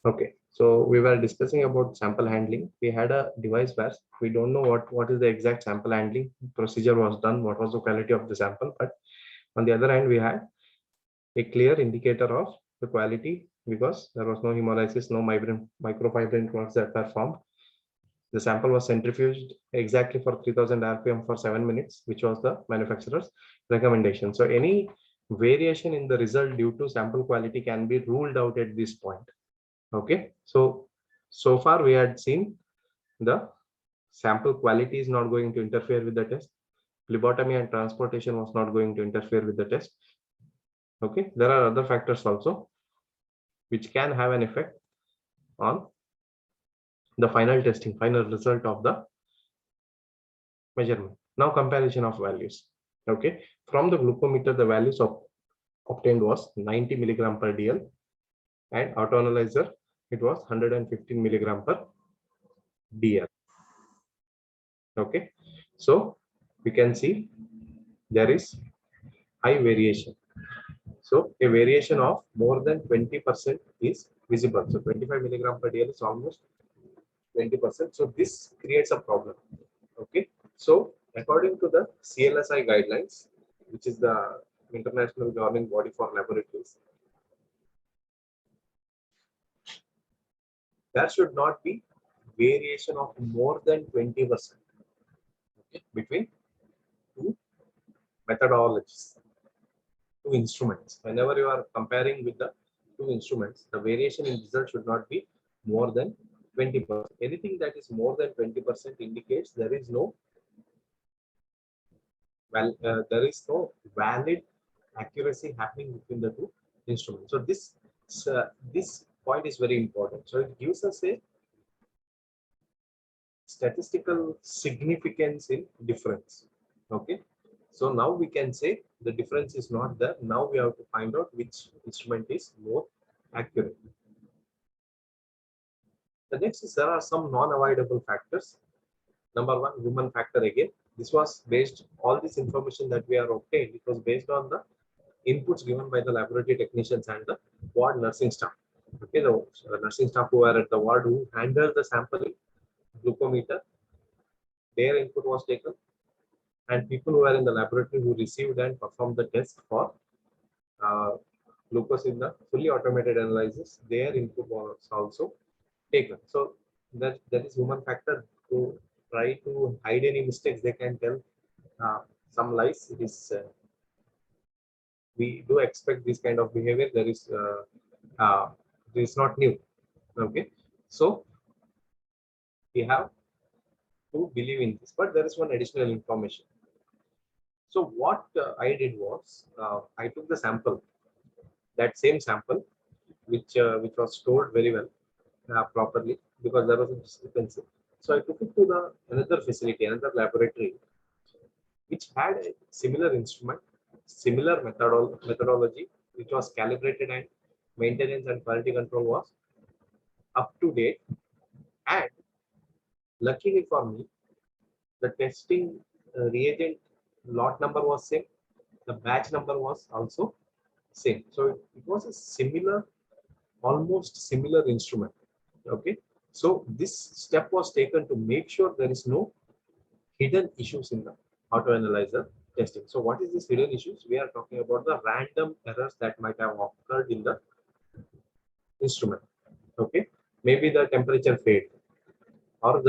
Okay, so we were discussing about sample handling. We had a device where we don't know what is the exact sample handling procedure was done, what was the quality of the sample, but on the other hand, we had a clear indicator of the quality because there was no hemolysis, no microfibrillary clots that were formed. The sample was centrifuged exactly for 3000 rpm for 7 minutes, which was the manufacturer's recommendation. So any variation in the result due to sample quality can be ruled out at this point. Okay, so far we had seen the sample quality is not going to interfere with the test. Phlebotomy and transportation was not going to interfere with the test. Okay, there are other factors also which can have an effect on the final testing, final result of the measurement. Now comparison of values. Okay, from the glucometer, the values of obtained was 90 milligram per dl, and autoanalyzer it was 115 milligram per dl. Okay, so we can see there is high variation. So a variation of more than 20% is visible. So 25 milligram per dl is almost 20%. So this creates a problem. Okay. So according to the CLSI guidelines, which is the international governing body for laboratories, there should not be variation of more than 20%, okay, between two methodologies, two instruments. Whenever you are comparing with the two instruments, the variation in result should not be more than 20%. Anything that is more than 20% indicates there is no valid accuracy happening between the two instruments. So this point is very important. So it gives us a statistical significance in difference. Okay. So now we can say the difference is not there. Now we have to find out which instrument is more accurate. The next is there are some non-avoidable factors. Number one, human factor again. This was based, all this information that we are obtained, it was based on the inputs given by the laboratory technicians and the ward nursing staff. Okay, the nursing staff who are at the ward who handled the sampling, glucometer, their input was taken, and people who are in the laboratory who received and performed the test for uh, glucose in the fully automated analysis, their input was also taken. So that is human factor to try to hide any mistakes. They can tell some lies. It is we do expect this kind of behavior. There is not new. Okay, so we have to believe in this, but there is one additional information. So what I did was I took the sample, that same sample, which was stored very well properly because there was a discrepancy. So I took it to the another facility, another laboratory, which had a similar instrument, similar methodology, which was calibrated and maintenance and quality control was up to date. And luckily for me, the testing reagent lot number was same, the batch number was also same. So it was a similar, almost similar instrument. Okay. So this step was taken to make sure there is no hidden issues in the autoanalyzer testing. So what is this hidden issues? We are talking about the random errors that might have occurred in the instrument. Okay. Maybe the temperature fade or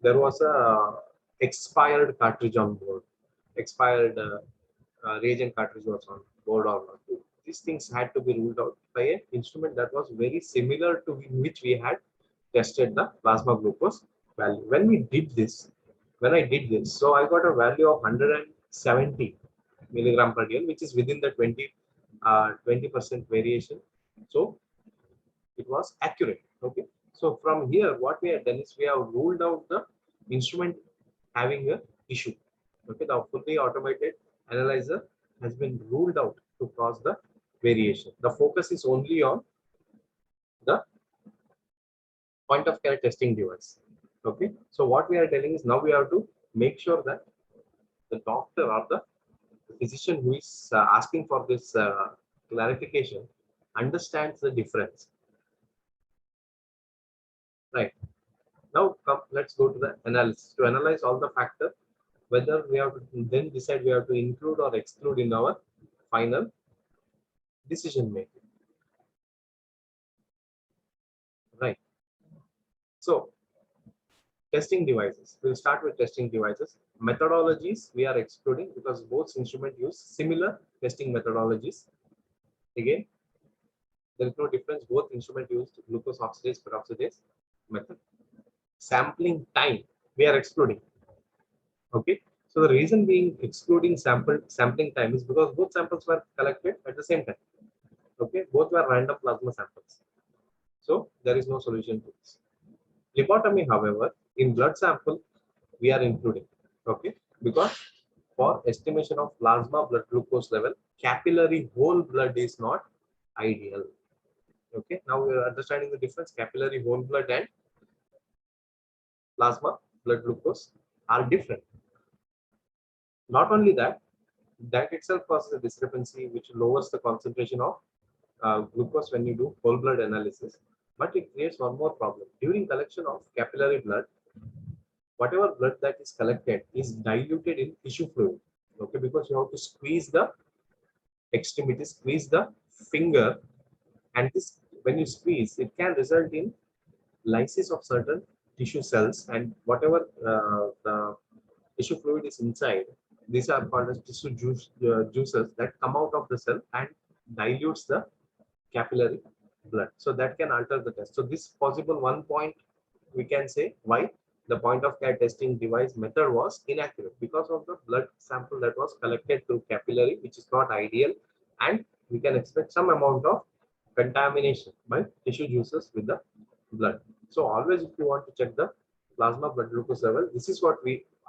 there was a expired cartridge on board, expired reagent cartridge was on board or not. These things had to be ruled out by an instrument that was very similar to which we had tested the plasma glucose value. When I did this, so I got a value of 170 milligram per dl, which is within the 20% variation. So it was accurate. Okay. So from here, what we have done is we have ruled out the instrument having a issue. Okay, the fully automated analyzer has been ruled out to cause the variation. The focus is only on the point of care testing device. Okay, so what we are telling is now we have to make sure that the doctor or the physician who is asking for this clarification understands the difference. right? Now come, let's go to the analysis. To analyze all the factors, whether we have to then decide we have to include or exclude in our final decision making, right? So testing devices. We'll start with testing devices. Methodologies we are excluding because both instruments use similar testing methodologies. Again, there is no difference. Both instruments used glucose oxidase peroxidase method. Sampling time we are excluding. Okay. So the reason being excluding sampling time is because both samples were collected at the same time. Okay, both were random plasma samples. So there is no solution to this. Phlebotomy, however, in blood sample we are including. Okay, because for estimation of plasma blood glucose level, capillary whole blood is not ideal. Okay, now we are understanding the difference. Capillary whole blood and plasma blood glucose are different. Not only that, that itself causes a discrepancy which lowers the concentration of glucose when you do whole blood analysis. But it creates one more problem. During collection of capillary blood, whatever blood that is collected is diluted in tissue fluid. Okay, because you have to squeeze the extremity, squeeze the finger, and this when you squeeze, it can result in lysis of certain tissue cells, and whatever the tissue fluid is inside, these are called as juices that come out of the cell and dilutes the capillary blood. So that can alter the test. So this possible one point we can say why the point of care testing device method was inaccurate, because of the blood sample that was collected through capillary, which is not ideal, and we can expect some amount of contamination by tissue juices with the blood. So always if you want to check the plasma blood glucose level, this is what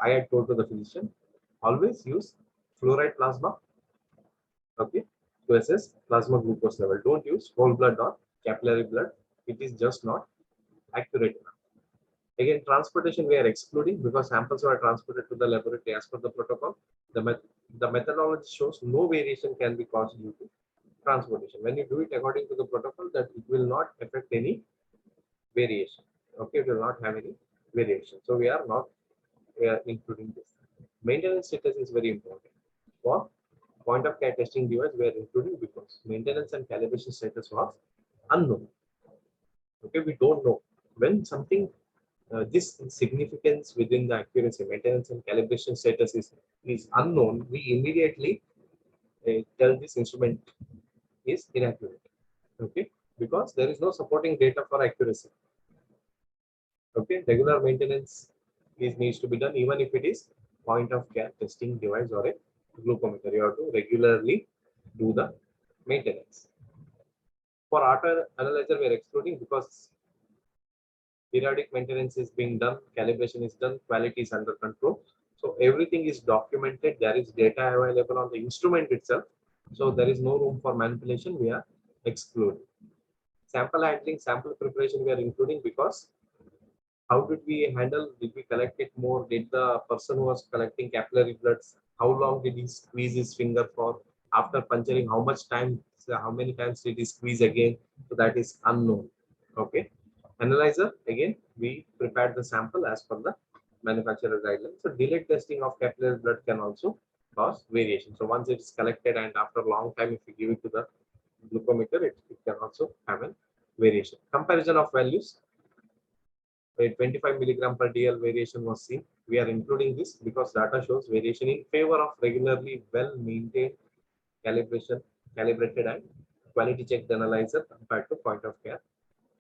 I had told to the physician. Always use fluoride plasma, okay, to assess plasma glucose level. Don't use whole blood or capillary blood. It is just not accurate enough. Again, transportation we are excluding because samples were transported to the laboratory as per the protocol. The methodology shows no variation can be caused due to transportation. When you do it according to the protocol, that it will not affect any variation. Okay, it will not have any variation. So we are not including this. Maintenance status is very important. For point of care testing device, we are including because maintenance and calibration status was unknown. Okay, we don't know when something this significance within the accuracy, maintenance and calibration status is unknown. We immediately tell this instrument is inaccurate. Okay, because there is no supporting data for accuracy. Okay, regular maintenance needs to be done even if it is point of care testing device or a glucometer. You have to regularly do the maintenance. For auto analyzer, we are excluding because periodic maintenance is being done, calibration is done, quality is under control. So everything is documented. There is data available on the instrument itself. So there is no room for manipulation. We are excluding. Sample handling, sample preparation we are including because how did we handle? Did we collect it more? Did the person who was collecting capillary bloods, how long did he squeeze his finger for? After puncturing, how much time, how many times did he squeeze again? So that is unknown. Okay. Analyzer, again, we prepared the sample as per the manufacturer guidelines. So delayed testing of capillary blood can also cause variation. So once it is collected and after a long time, if you give it to the glucometer, it can also have a variation. Comparison of values. A 25 milligram per DL variation was seen. We are including this because data shows variation in favor of regularly well-maintained calibration, calibrated and quality checked analyzer compared to point of care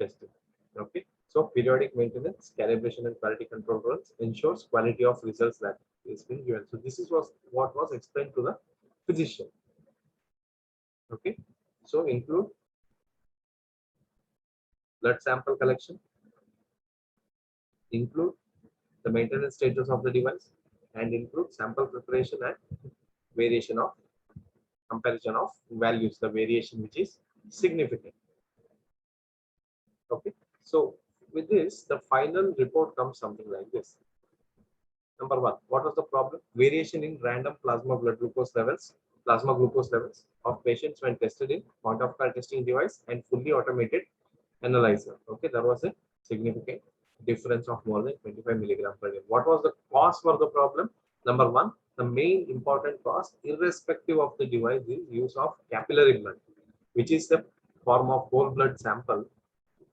testing. Okay, so periodic maintenance, calibration and quality control runs ensures quality of results that is being given. So this is what was explained to the physician. Okay, so include blood sample collection, include the maintenance status of the device, and include sample preparation and variation of comparison of values, the variation which is significant. Okay, so with this, the final report comes something like this. Number one, what was the problem? Variation in random plasma glucose levels of patients when tested in point of care testing device and fully automated analyzer. Okay, there was a significant difference of more than 25 milligram per day. What was the cause for the problem? Number one, the main important cause, irrespective of the device, is use of capillary blood, which is the form of whole blood sample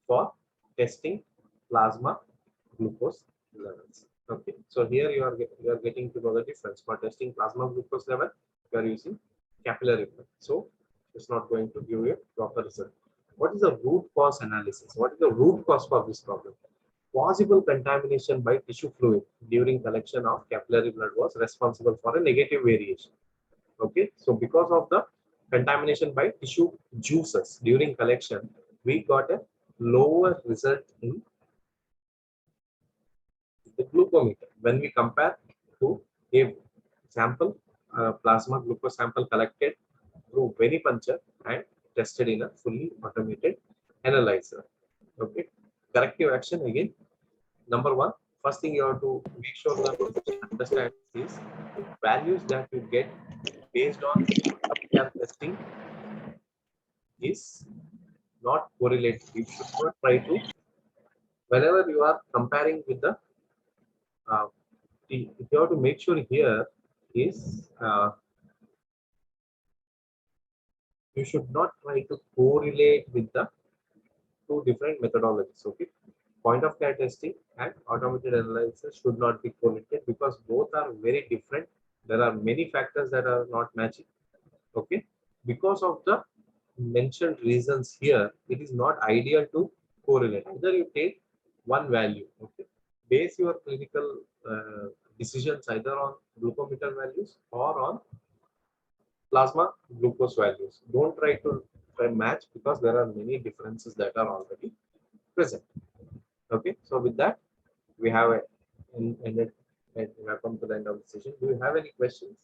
for testing plasma glucose levels. Okay, so here you are getting to know the difference. For testing plasma glucose level, you are using capillary blood, so it's not going to give you a proper result. What is the root cause analysis? What is the root cause for this problem? Possible contamination by tissue fluid during collection of capillary blood was responsible for a negative variation. Okay, so because of the contamination by tissue juices during collection, we got a lower result in the glucometer when we compare to a sample, plasma glucose sample collected through venipuncture and tested in a fully automated analyzer. Okay, corrective action again. Number one, first thing you have to make sure that you understand is values that you get based on PCR testing is not correlated. You should not try to, whenever you are comparing with the, uh, you have to make sure here is you should not try to correlate with the two different methodologies. Okay, point of care testing and automated analysis should not be correlated because both are very different. There are many factors that are not matching. Okay, because of the mentioned reasons here, it is not ideal to correlate. Either you take one value, okay, base your clinical decisions either on glucometer values or on plasma glucose values. Don't try to match because there are many differences that are already present. Okay, so with that, we have ended and we have come to the end of the session. Do you have any questions?